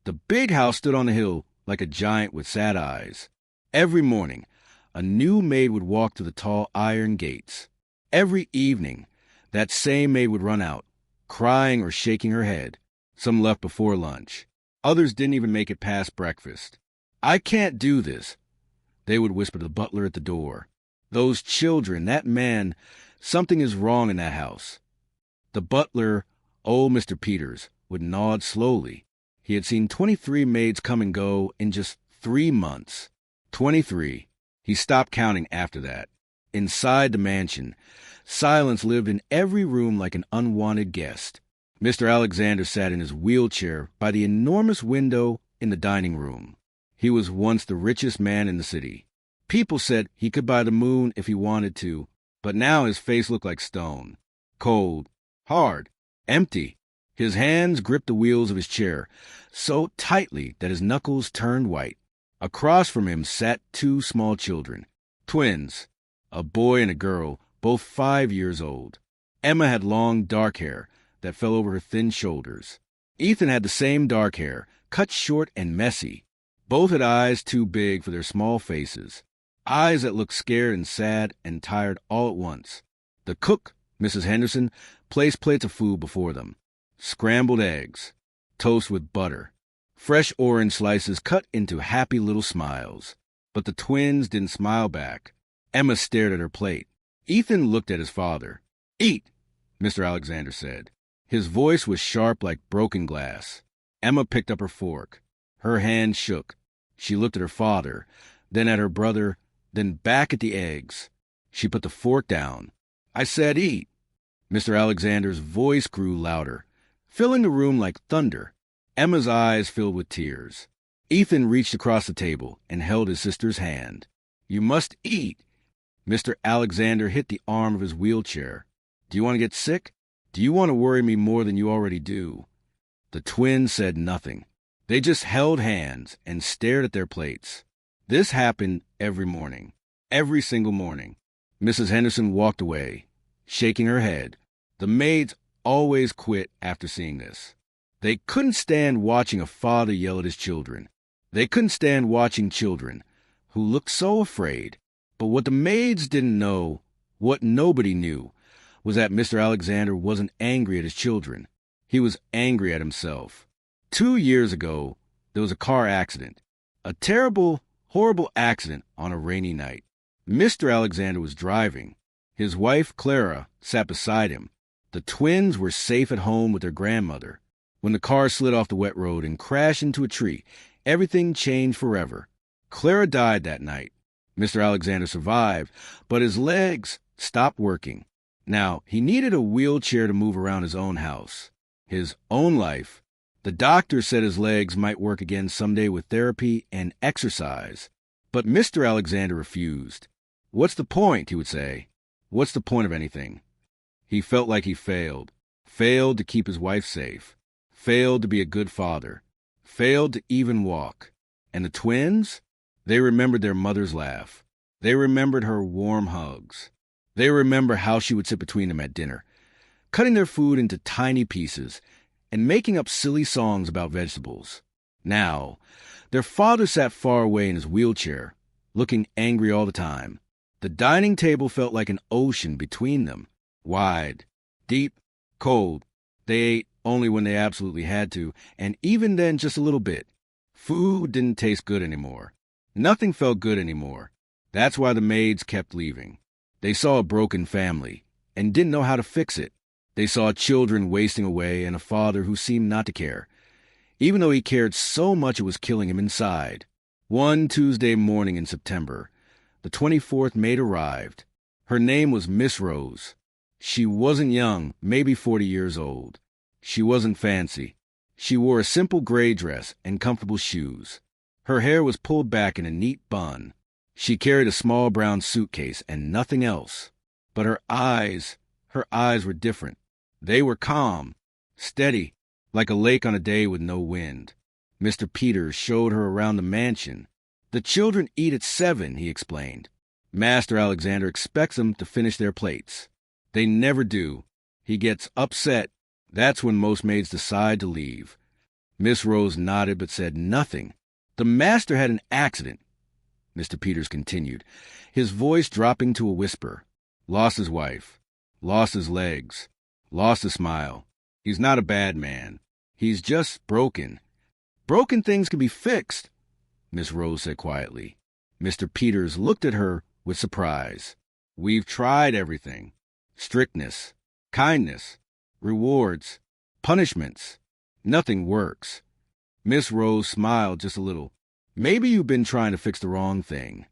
The big house stood on the hill like a giant with sad eyes. Every morning, a new maid would walk through the tall iron gates. Every evening, that same maid would run out, crying or shaking her head. Some left before lunch. Others didn't even make it past breakfast. "I can't do this," they would whisper to the butler at the door. "Those children, that man, something is wrong in that house." The butler, old Mr. Peters, would nod slowly. He had seen 23 maids come and go in just 3 months. 23. He stopped counting after that. Inside the mansion, silence lived in every room like an unwanted guest. Mr. Alexander sat in his wheelchair by the enormous window in the dining room. He was once the richest man in the city. People said he could buy the moon if he wanted to, but now his face looked like stone. Cold, hard, empty. His hands gripped the wheels of his chair so tightly that his knuckles turned white. Across from him sat 2 small children, twins, a boy and a girl, both 5 years old. Emma had long, dark hair that fell over her thin shoulders. Ethan had the same dark hair, cut short and messy. Both had eyes too big for their small faces, eyes that looked scared and sad and tired all at once. The cook, Mrs. Henderson, placed plates of food before them. Scrambled eggs, toast with butter, fresh orange slices cut into happy little smiles. But the twins didn't smile back. Emma stared at her plate. Ethan looked at his father. "Eat," Mr. Alexander said. His voice was sharp like broken glass. Emma picked up her fork. Her hand shook. She looked at her father, then at her brother, then back at the eggs. She put the fork down. "I said eat." Mr. Alexander's voice grew louder, filling the room like thunder. Emma's eyes filled with tears. Ethan reached across the table and held his sister's hand. "You must eat." Mr. Alexander hit the arm of his wheelchair. "Do you want to get sick? Do you want to worry me more than you already do?" The twins said nothing. They just held hands and stared at their plates. This happened every morning, every single morning. Mrs. Henderson walked away, shaking her head. The maids always quit after seeing this. They couldn't stand watching a father yell at his children. They couldn't stand watching children who looked so afraid. But what the maids didn't know, what nobody knew, was that Mr. Alexander wasn't angry at his children. He was angry at himself. 2 years ago, there was a car accident. A terrible, horrible accident on a rainy night. Mr. Alexander was driving. His wife, Clara, sat beside him. The twins were safe at home with their grandmother. When the car slid off the wet road and crashed into a tree, everything changed forever. Clara died that night. Mr. Alexander survived, but his legs stopped working. Now, he needed a wheelchair to move around his own house, his own life. The doctor said his legs might work again someday with therapy and exercise. But Mr. Alexander refused. "What's the point?" he would say. "What's the point of anything?" He felt like he failed to keep his wife safe, failed to be a good father, failed to even walk. And the twins? They remembered their mother's laugh. They remembered her warm hugs. They remember how she would sit between them at dinner, cutting their food into tiny pieces and making up silly songs about vegetables. Now, their father sat far away in his wheelchair, looking angry all the time. The dining table felt like an ocean between them, wide, deep, cold. They ate only when they absolutely had to, and even then just a little bit. Food didn't taste good anymore. Nothing felt good anymore. That's why the maids kept leaving. They saw a broken family and didn't know how to fix it. They saw children wasting away and a father who seemed not to care, even though he cared so much it was killing him inside. One Tuesday morning in September, the 24th maid arrived. Her name was Miss Rose. She wasn't young, maybe 40 years old. She wasn't fancy. She wore a simple gray dress and comfortable shoes. Her hair was pulled back in a neat bun. She carried a small brown suitcase and nothing else. But her eyes were different. They were calm, steady, like a lake on a day with no wind. Mr. Peters showed her around the mansion. "The children eat at 7, he explained. Master Alexander expects them to finish their plates. They never do. He gets upset. That's when most maids decide to leave. Miss Rose nodded but said nothing. "The master had an accident," Mr. Peters continued, his voice dropping to a whisper. "Lost his wife. Lost his legs. Lost his smile. He's not a bad man. He's just broken." "Broken things can be fixed," Miss Rose said quietly. Mr. Peters looked at her with surprise. "We've tried everything. Strictness, kindness, rewards, punishments. Nothing works." Miss Rose smiled just a little. "Maybe you've been trying to fix the wrong thing."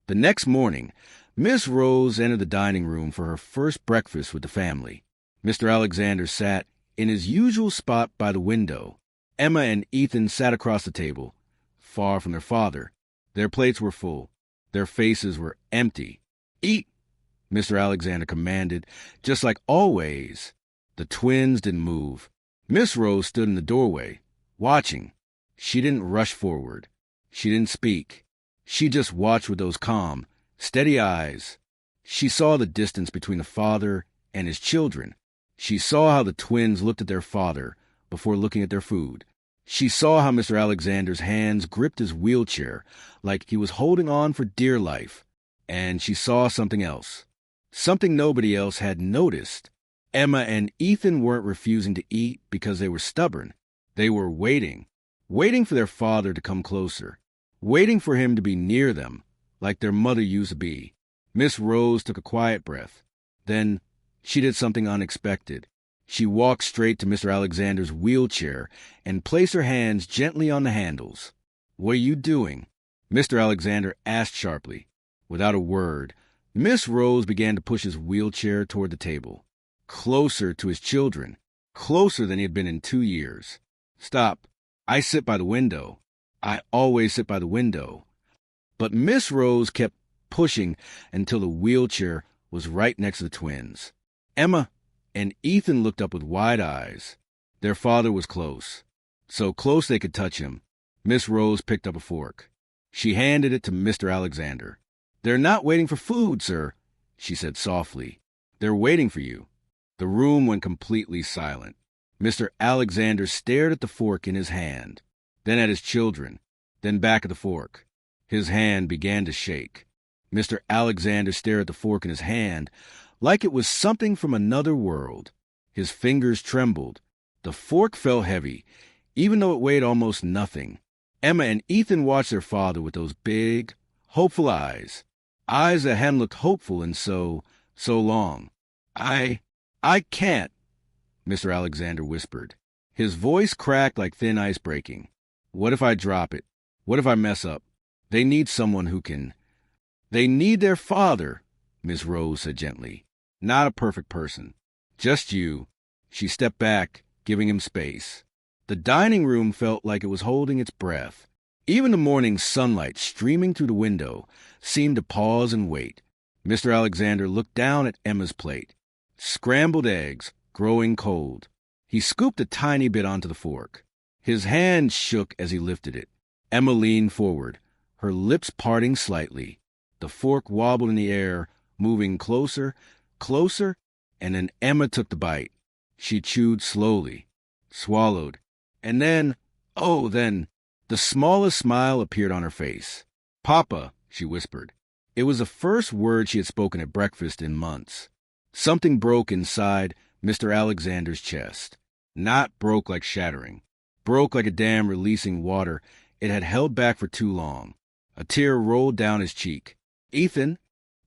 The next morning, Miss Rose entered the dining room for her first breakfast with the family. Mr. Alexander sat in his usual spot by the window. Emma and Ethan sat across the table, far from their father. Their plates were full. Their faces were empty. "Eat," Mr. Alexander commanded, just like always. The twins didn't move. Miss Rose stood in the doorway, watching. She didn't rush forward. She didn't speak. She just watched with those calm, steady eyes. She saw the distance between the father and his children. She saw how the twins looked at their father before looking at their food. She saw how Mr. Alexander's hands gripped his wheelchair like he was holding on for dear life. And she saw something else. Something nobody else had noticed. Emma and Ethan weren't refusing to eat because they were stubborn. They were waiting for their father to come closer, waiting for him to be near them, like their mother used to be. Miss Rose took a quiet breath. Then she did something unexpected. She walked straight to Mr. Alexander's wheelchair and placed her hands gently on the handles. "What are you doing?" Mr. Alexander asked sharply. Without a word, Miss Rose began to push his wheelchair toward the table, closer to his children, closer than he had been in 2 years. "Stop. I sit by the window. I always sit by the window." But Miss Rose kept pushing until the wheelchair was right next to the twins. Emma and Ethan looked up with wide eyes. Their father was close, so close they could touch him. Miss Rose picked up a fork. She handed it to Mr. Alexander. "They're not waiting for food, sir," she said softly. "They're waiting for you." The room went completely silent. Mr. Alexander stared at the fork in his hand, then at his children, then back at the fork. His hand began to shake. Mr. Alexander stared at the fork in his hand like it was something from another world. His fingers trembled. The fork felt heavy, even though it weighed almost nothing. Emma and Ethan watched their father with those big, hopeful eyes that hadn't looked hopeful in so long. I can't," Mr. Alexander whispered. His voice cracked like thin ice breaking. "What if I drop it? What if I mess up? They need someone who can." "They need their father," Miss Rose said gently. "Not a perfect person. Just you." She stepped back, giving him space. The dining room felt like it was holding its breath. Even the morning sunlight streaming through the window seemed to pause and wait. Mr. Alexander looked down at Emma's plate. Scrambled eggs, growing cold. He scooped a tiny bit onto the fork. His hand shook as he lifted it. Emma leaned forward, her lips parting slightly. The fork wobbled in the air, moving closer, and then Emma took the bite. She chewed slowly, swallowed, and then, the smallest smile appeared on her face. "Papa," she whispered. It was the first word she had spoken at breakfast in months. Something broke inside Mr. Alexander's chest. Not broke like shattering. Broke like a dam releasing water it had held back for too long. A tear rolled down his cheek. "Ethan?"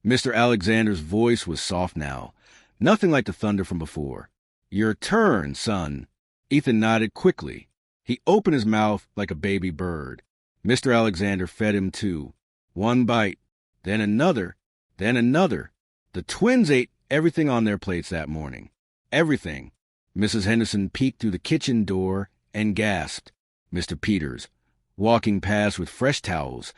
Mr. Alexander's voice was soft now, nothing like the thunder from before. "Your turn, son." Ethan nodded quickly. He opened his mouth like a baby bird. Mr. Alexander fed him too. One bite, then another, then another. The twins ate everything on their plates that morning. Everything. Mrs. Henderson peeked through the kitchen door and gasped. Mr. Peters, walking past with fresh towels,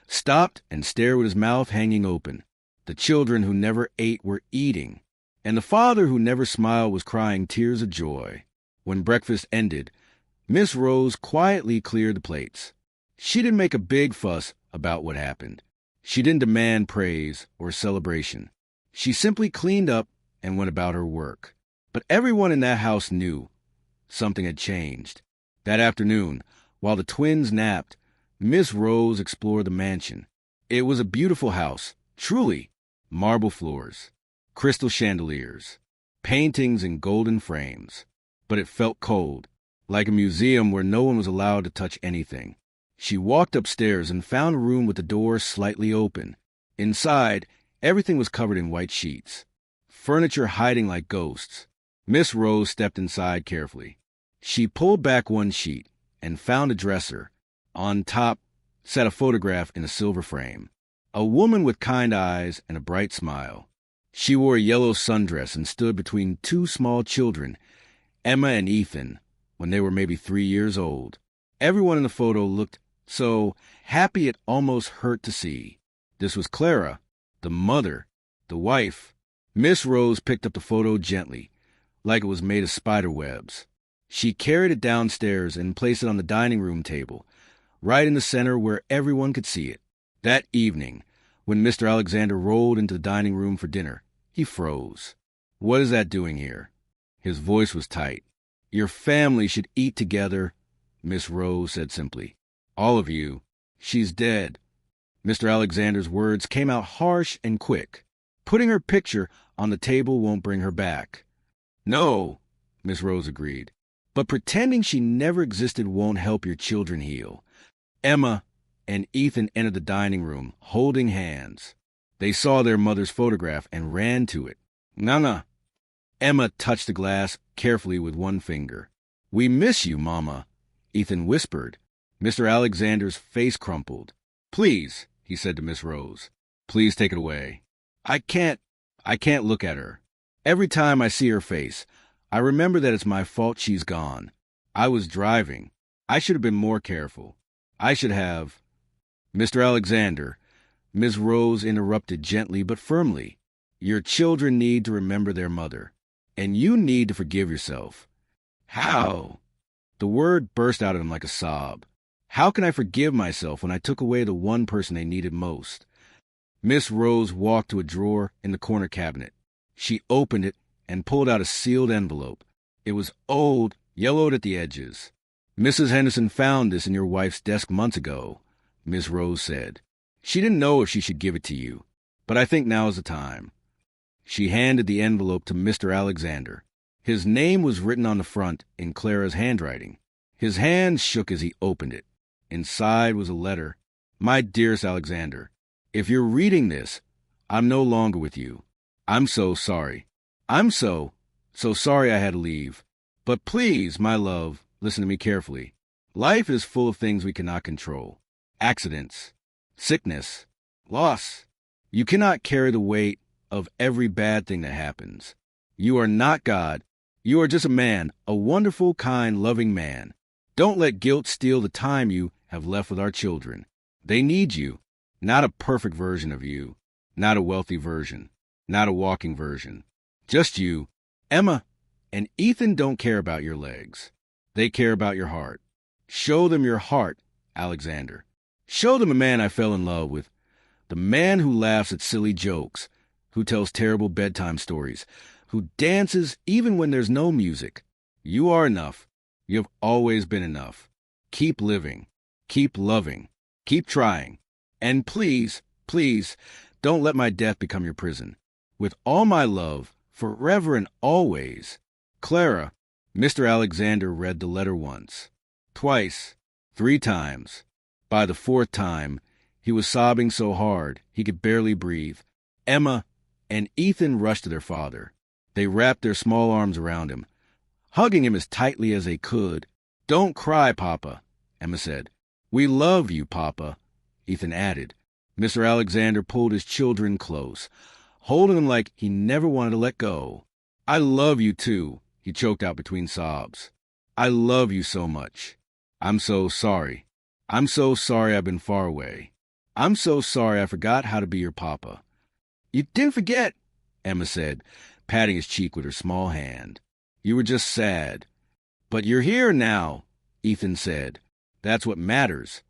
stopped and stared with his mouth hanging open. The children who never ate were eating, and the father who never smiled was crying tears of joy. When breakfast ended, Miss Rose quietly cleared the plates. She didn't make a big fuss about what happened. She didn't demand praise or celebration. She simply cleaned up and went about her work. But everyone in that house knew something had changed. That afternoon, while the twins napped, Miss Rose explored the mansion. It was a beautiful house, truly. Marble floors, crystal chandeliers, paintings in golden frames. But it felt cold, like a museum where no one was allowed to touch anything. She walked upstairs and found a room with the door slightly open. Inside, everything was covered in white sheets, furniture hiding like ghosts. Miss Rose stepped inside carefully. She pulled back one sheet and found a dresser. On top sat a photograph in a silver frame. A woman with kind eyes and a bright smile. She wore a yellow sundress and stood between two small children, Emma and Ethan, when they were maybe 3 years old. Everyone in the photo looked so happy it almost hurt to see. This was Clara, the mother, the wife. Miss Rose picked up the photo gently, like it was made of spider webs. She carried it downstairs and placed it on the dining room table, right in the center where everyone could see it. That evening, when Mr. Alexander rolled into the dining room for dinner, he froze. "What is that doing here?" His voice was tight. "Your family should eat together," Miss Rose said simply. "All of you. She's dead." Mr. Alexander's words came out harsh and quick. "Putting her picture on the table won't bring her back." "No," Miss Rose agreed. "But pretending she never existed won't help your children heal." Emma and Ethan entered the dining room, holding hands. They saw their mother's photograph and ran to it. "Nana." Emma touched the glass carefully with one finger. "We miss you, Mama," Ethan whispered. Mr. Alexander's face crumpled. "Please," he said to Miss Rose, "please take it away. I can't look at her. Every time I see her face, I remember that it's my fault she's gone. I was driving. I should have been more careful. I should have—" "Mr. Alexander," Miss Rose interrupted gently but firmly, "your children need to remember their mother, and you need to forgive yourself." "How?" The word burst out of him like a sob. "How can I forgive myself when I took away the one person they needed most?" Miss Rose walked to a drawer in the corner cabinet. She opened it and pulled out a sealed envelope. It was old, yellowed at the edges. "Mrs. Henderson found this in your wife's desk months ago," Miss Rose said. "She didn't know if she should give it to you, but I think now is the time." She handed the envelope to Mr. Alexander. His name was written on the front in Clara's handwriting. His hand shook as he opened it. Inside was a letter. "My dearest Alexander, if you're reading this, I'm no longer with you. I'm so sorry. I'm so sorry I had to leave. But please, my love, listen to me carefully. Life is full of things we cannot control. Accidents, sickness, loss. You cannot carry the weight of every bad thing that happens. You are not God. You are just a man, a wonderful, kind, loving man. Don't let guilt steal the time you have left with our children. They need you, not a perfect version of you, not a wealthy version, not a walking version. Just you. Emma and Ethan don't care about your legs. They care about your heart. Show them your heart, Alexander. Show them a man I fell in love with. The man who laughs at silly jokes, who tells terrible bedtime stories, who dances even when there's no music. You are enough. You have always been enough. Keep living. Keep loving. Keep trying. And please, please, don't let my death become your prison. With all my love, forever and always, Clara." Mr. Alexander read the letter once, twice, 3 times. By the 4th time, he was sobbing so hard he could barely breathe. Emma and Ethan rushed to their father. They wrapped their small arms around him, hugging him as tightly as they could. "Don't cry, Papa," Emma said. "We love you, Papa," Ethan added. Mr. Alexander pulled his children close, holding them like he never wanted to let go. "I love you, too," he choked out between sobs. "I love you so much. I'm so sorry. I'm so sorry I've been far away. I'm so sorry I forgot how to be your papa." "You didn't forget," Emma said, patting his cheek with her small hand. "You were just sad. But you're here now," Ethan said. "That's what matters."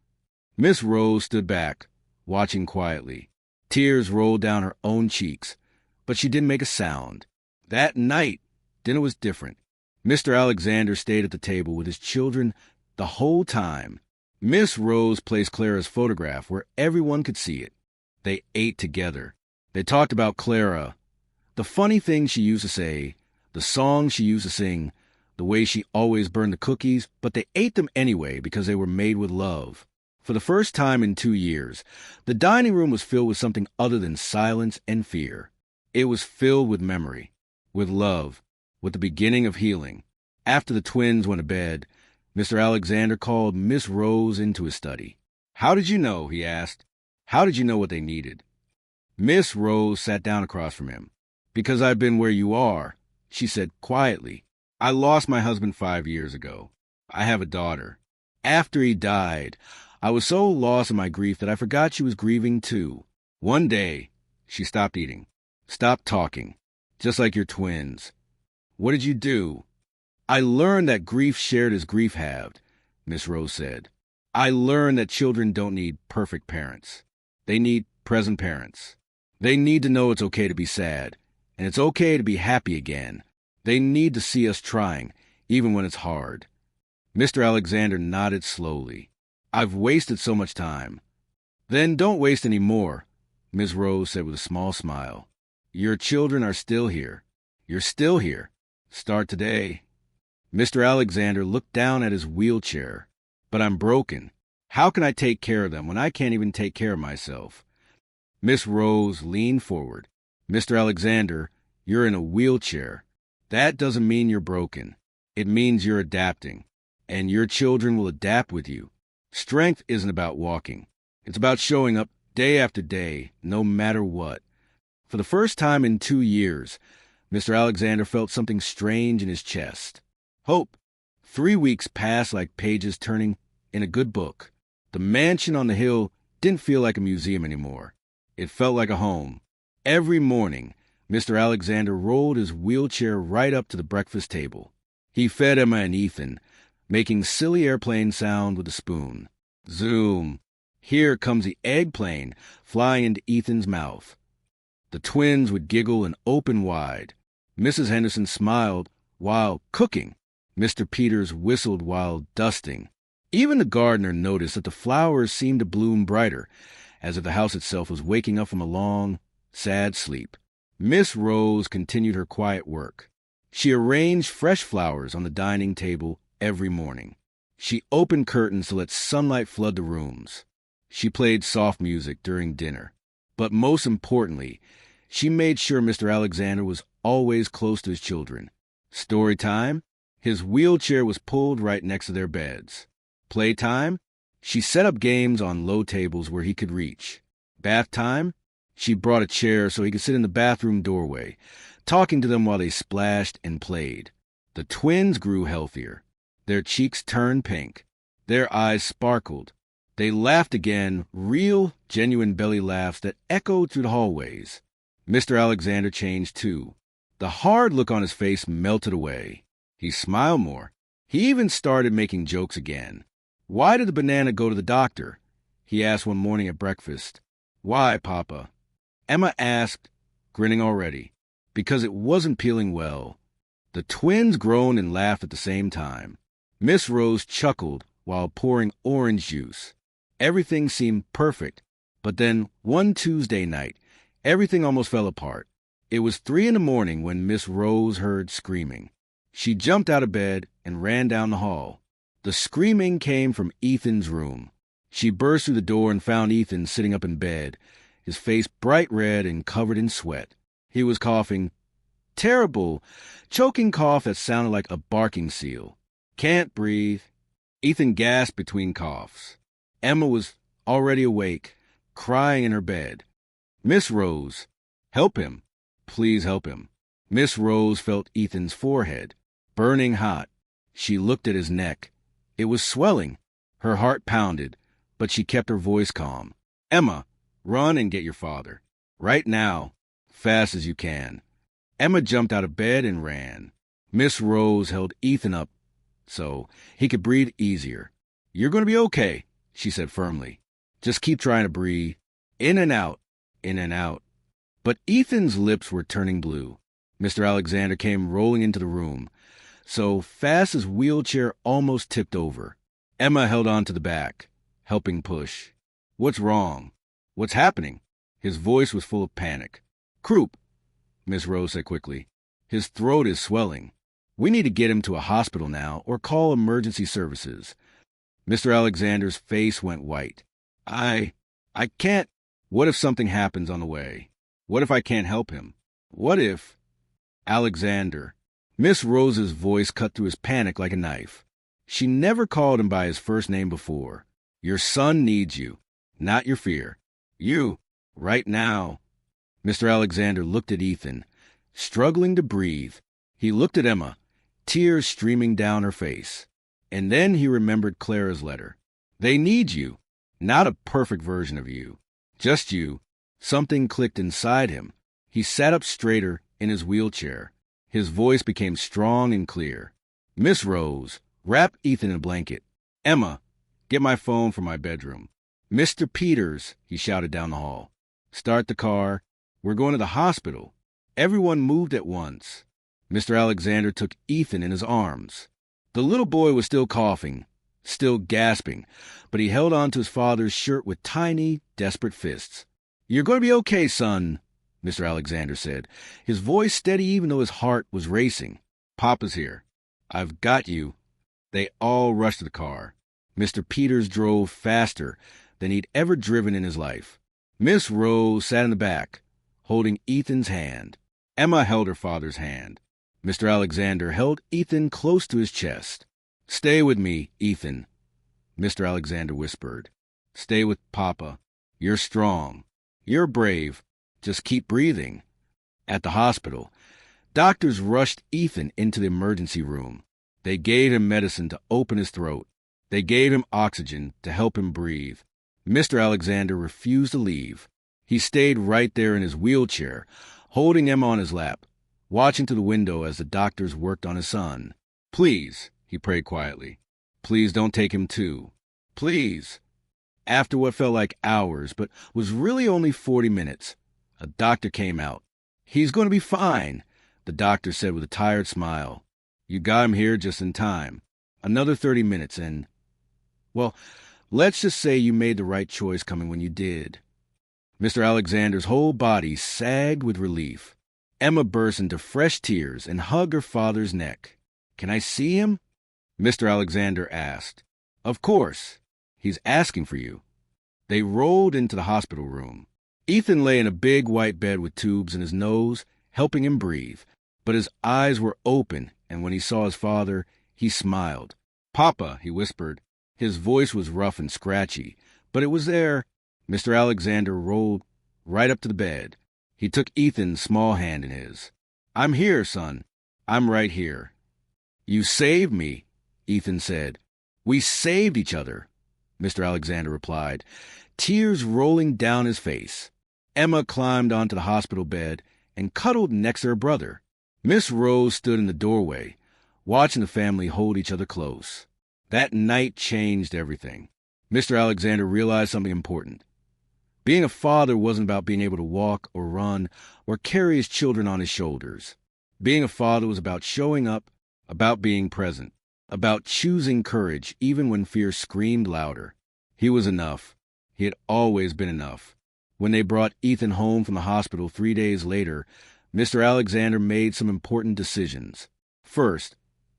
Miss Rose stood back, watching quietly. Tears rolled down her own cheeks, but she didn't make a sound. That night, dinner was different. Mr. Alexander stayed at the table with his children The whole time. Miss Rose placed Clara's photograph where everyone could see it. They ate together. They talked about Clara, the funny things she used to say, the songs she used to sing, the way she always burned the cookies, but they ate them anyway because they were made with love. For the first time in 2 years, the dining room was filled with something other than silence and fear. It was filled with memory, with love, with the beginning of healing. After the twins went to bed, Mr. Alexander called Miss Rose into his study. "How did you know?" he asked. "How did you know what they needed?" Miss Rose sat down across from him. "Because I've been where you are," she said quietly. "I lost my husband 5 years ago. I have a daughter. After he died, I was so lost in my grief that I forgot she was grieving too. One day, she stopped eating, stopped talking, just like your twins. What did you do?" "I learned that grief shared is grief halved," Miss Rose said. "I learned that children don't need perfect parents. They need present parents. They need to know it's okay to be sad, and it's okay to be happy again. They need to see us trying, even when it's hard." Mr. Alexander nodded slowly. "I've wasted so much time." "Then don't waste any more," Miss Rose said with a small smile. "Your children are still here. You're still here. Start today." Mr. Alexander looked down at his wheelchair. "But I'm broken. How can I take care of them when I can't even take care of myself?" Miss Rose leaned forward. "Mr. Alexander, you're in a wheelchair. That doesn't mean you're broken. It means you're adapting. And your children will adapt with you. Strength isn't about walking. It's about showing up day after day, no matter what." For the first time in 2 years, Mr. Alexander felt something strange in his chest. Hope. 3 weeks passed like pages turning in a good book. The mansion on the hill didn't feel like a museum anymore. It felt like a home. Every morning, Mr. Alexander rolled his wheelchair right up to the breakfast table. He fed Emma and Ethan, making silly airplane sound with a spoon. Zoom. Here comes the eggplane flying into Ethan's mouth. The twins would giggle and open wide. Mrs. Henderson smiled while cooking. Mr. Peters whistled while dusting. Even the gardener noticed that the flowers seemed to bloom brighter, as if the house itself was waking up from a long, sad sleep. Miss Rose continued her quiet work. She arranged fresh flowers on the dining table every morning. She opened curtains to let sunlight flood the rooms. She played soft music during dinner. But most importantly, she made sure Mr. Alexander was always close to his children. Story time? His wheelchair was pulled right next to their beds. Playtime? She set up games on low tables where he could reach. Bath time? She brought a chair so he could sit in the bathroom doorway, talking to them while they splashed and played. The twins grew healthier. Their cheeks turned pink. Their eyes sparkled. They laughed again, real, genuine belly laughs that echoed through the hallways. Mr. Alexander changed too. The hard look on his face melted away. He smiled more. He even started making jokes again. "Why did the banana go to the doctor?" he asked one morning at breakfast. "Why, Papa?" Emma asked, grinning already. "Because it wasn't peeling well." The twins groaned and laughed at the same time. Miss Rose chuckled while pouring orange juice. Everything seemed perfect, but then one Tuesday night, everything almost fell apart. It was 3 a.m. when Miss Rose heard screaming. She jumped out of bed and ran down the hall. The screaming came from Ethan's room. She burst through the door and found Ethan sitting up in bed, his face bright red and covered in sweat. He was coughing. Terrible, choking cough that sounded like a barking seal. "Can't breathe." Ethan gasped between coughs. Emma was already awake, crying in her bed. "Miss Rose, help him. Please help him." Miss Rose felt Ethan's forehead, burning hot. She looked at his neck. It was swelling. Her heart pounded, but she kept her voice calm. "Emma, run and get your father. Right now, fast as you can." Emma jumped out of bed and ran. Miss Rose held Ethan up so he could breathe easier. "You're going to be okay," she said firmly. "Just keep trying to breathe. In and out, in and out." But Ethan's lips were turning blue. Mr. Alexander came rolling into the room, so fast his wheelchair almost tipped over. Emma held on to the back, helping push. What's wrong? What's happening? His voice was full of panic. Croup, Miss Rose said quickly. His throat is swelling. We need to get him to a hospital now or call emergency services. Mr. Alexander's face went white. I can't. What if something happens on the way? What if I can't help him? What if... Alexander. Miss Rose's voice cut through his panic like a knife. She never called him by his first name before. Your son needs you, not your fear. You, right now. Mr. Alexander looked at Ethan, struggling to breathe. He looked at Emma, tears streaming down her face. And then he remembered Clara's letter. They need you, not a perfect version of you. Just you. Something clicked inside him. He sat up straighter in his wheelchair. His voice became strong and clear. Miss Rose, wrap Ethan in a blanket. Emma, get my phone from my bedroom. Mr. Peters, he shouted down the hall. Start the car. We're going to the hospital. Everyone moved at once. Mr. Alexander took Ethan in his arms. The little boy was still coughing, still gasping, but he held on to his father's shirt with tiny, desperate fists. You're going to be okay, son, Mr. Alexander said, his voice steady even though his heart was racing. Papa's here. I've got you. They all rushed to the car. Mr. Peters drove faster than he'd ever driven in his life. Miss Rose sat in the back, holding Ethan's hand. Emma held her father's hand. Mr. Alexander held Ethan close to his chest. Stay with me, Ethan, Mr. Alexander whispered. Stay with Papa. You're strong. You're brave. Just keep breathing. At the hospital, doctors rushed Ethan into the emergency room. They gave him medicine to open his throat. They gave him oxygen to help him breathe. Mr. Alexander refused to leave. He stayed right there in his wheelchair, holding Emma on his lap, watching to the window as the doctors worked on his son. Please, he prayed quietly. Please don't take him too. Please. After what felt like hours, but was really only 40 minutes, a doctor came out. He's going to be fine, the doctor said with a tired smile. You got him here just in time. Another 30 minutes and... Well, let's just say you made the right choice coming when you did. Mr. Alexander's whole body sagged with relief. Emma burst into fresh tears and hugged her father's neck. Can I see him? Mr. Alexander asked. Of course. He's asking for you. They rolled into the hospital room. Ethan lay in a big white bed with tubes in his nose, helping him breathe. But his eyes were open, and when he saw his father, he smiled. Papa, he whispered. His voice was rough and scratchy, but it was there. Mr. Alexander rolled right up to the bed. He took Ethan's small hand in his. I'm here, son. I'm right here. You saved me, Ethan said. We saved each other, Mr. Alexander replied, tears rolling down his face. Emma climbed onto the hospital bed and cuddled next to her brother. Miss Rose stood in the doorway, watching the family hold each other close. That night changed everything. Mr. Alexander realized something important. Being a father wasn't about being able to walk or run or carry his children on his shoulders. Being a father was about showing up, about being present, about choosing courage even when fear screamed louder. He was enough. He had always been enough. When they brought Ethan home from the hospital 3 days later, Mr. Alexander made some important decisions. First,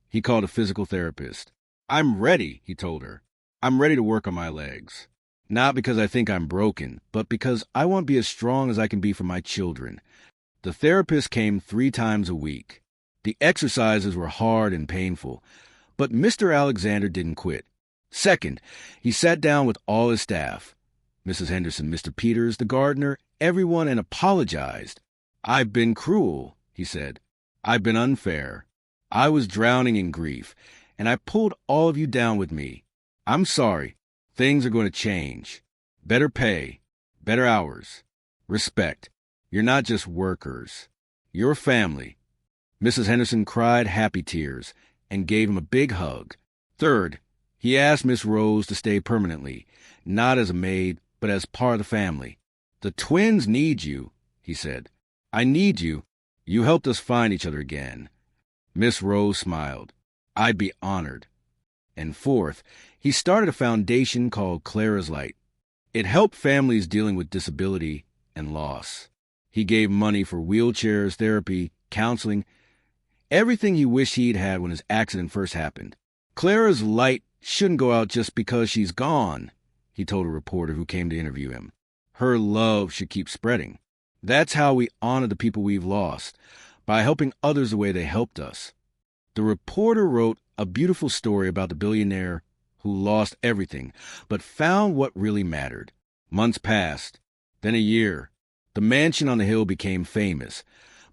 he called a physical therapist. I'm ready, he told her. I'm ready to work on my legs. Not because I think I'm broken, but because I want to be as strong as I can be for my children. The therapist came 3 times a week. The exercises were hard and painful, but Mr. Alexander didn't quit. Second, he sat down with all his staff, Mrs. Henderson, Mr. Peters, the gardener, everyone, and apologized. I've been cruel, he said. I've been unfair. I was drowning in grief, and I pulled all of you down with me. I'm sorry. Things are going to change. Better pay, better hours, respect. You're not just workers. You're family. Mrs. Henderson cried happy tears and gave him a big hug. Third, he asked Miss Rose to stay permanently, not as a maid, but as part of the family. The twins need you, he said. I need you. You helped us find each other again. Miss Rose smiled. I'd be honored. And fourth, he started a foundation called Clara's Light. It helped families dealing with disability and loss. He gave money for wheelchairs, therapy, counseling, everything he wished he'd had when his accident first happened. Clara's light shouldn't go out just because she's gone, he told a reporter who came to interview him. Her love should keep spreading. That's how we honor the people we've lost, by helping others the way they helped us. The reporter wrote a beautiful story about the billionaire who lost everything, but found what really mattered. Months passed, then a year. The mansion on the hill became famous,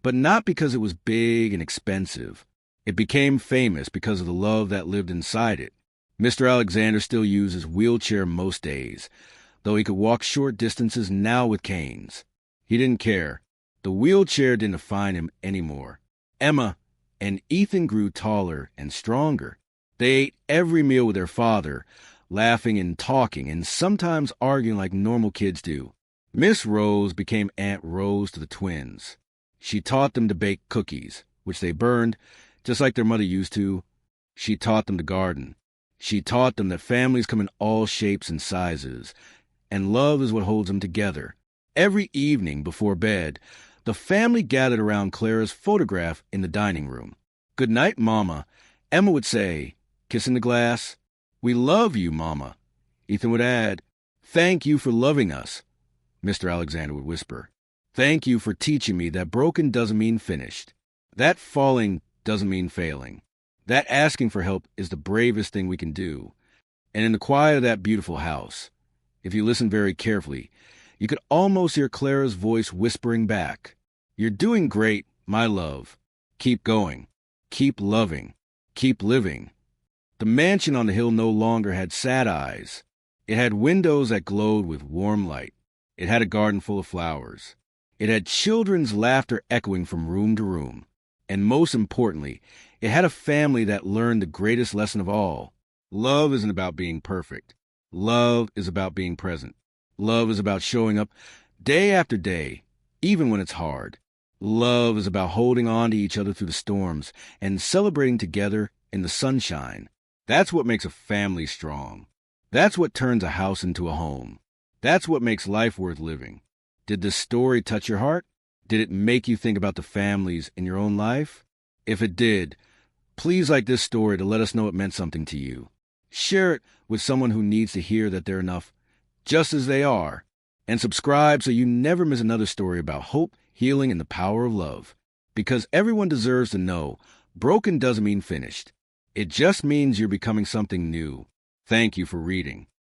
but not because it was big and expensive. It became famous because of the love that lived inside it. Mr. Alexander still used his wheelchair most days, though he could walk short distances now with canes. He didn't care. The wheelchair didn't define him anymore. Emma and Ethan grew taller and stronger. They ate every meal with their father, laughing and talking, and sometimes arguing like normal kids do. Miss Rose became Aunt Rose to the twins. She taught them to bake cookies, which they burned, just like their mother used to. She taught them to garden. She taught them that families come in all shapes and sizes, and love is what holds them together. Every evening before bed, the family gathered around Clara's photograph in the dining room. "Good night, Mama," Emma would say, kissing the glass. "We love you, Mama." Ethan would add, "Thank you for loving us." Mr. Alexander would whisper, "Thank you for teaching me that broken doesn't mean finished. That falling doesn't mean failing. That asking for help is the bravest thing we can do." And in the quiet of that beautiful house, if you listen very carefully, you could almost hear Clara's voice whispering back, "You're doing great, my love. Keep going. Keep loving. Keep living." The mansion on the hill no longer had sad eyes. It had windows that glowed with warm light. It had a garden full of flowers. It had children's laughter echoing from room to room. And most importantly, it had a family that learned the greatest lesson of all. Love isn't about being perfect. Love is about being present. Love is about showing up day after day, even when it's hard. Love is about holding on to each other through the storms and celebrating together in the sunshine. That's what makes a family strong. That's what turns a house into a home. That's what makes life worth living. Did this story touch your heart? Did it make you think about the families in your own life? If it did, please like this story to let us know it meant something to you. Share it with someone who needs to hear that they're enough just as they are. And subscribe so you never miss another story about hope, healing, and the power of love. Because everyone deserves to know broken doesn't mean finished. It just means you're becoming something new. Thank you for reading.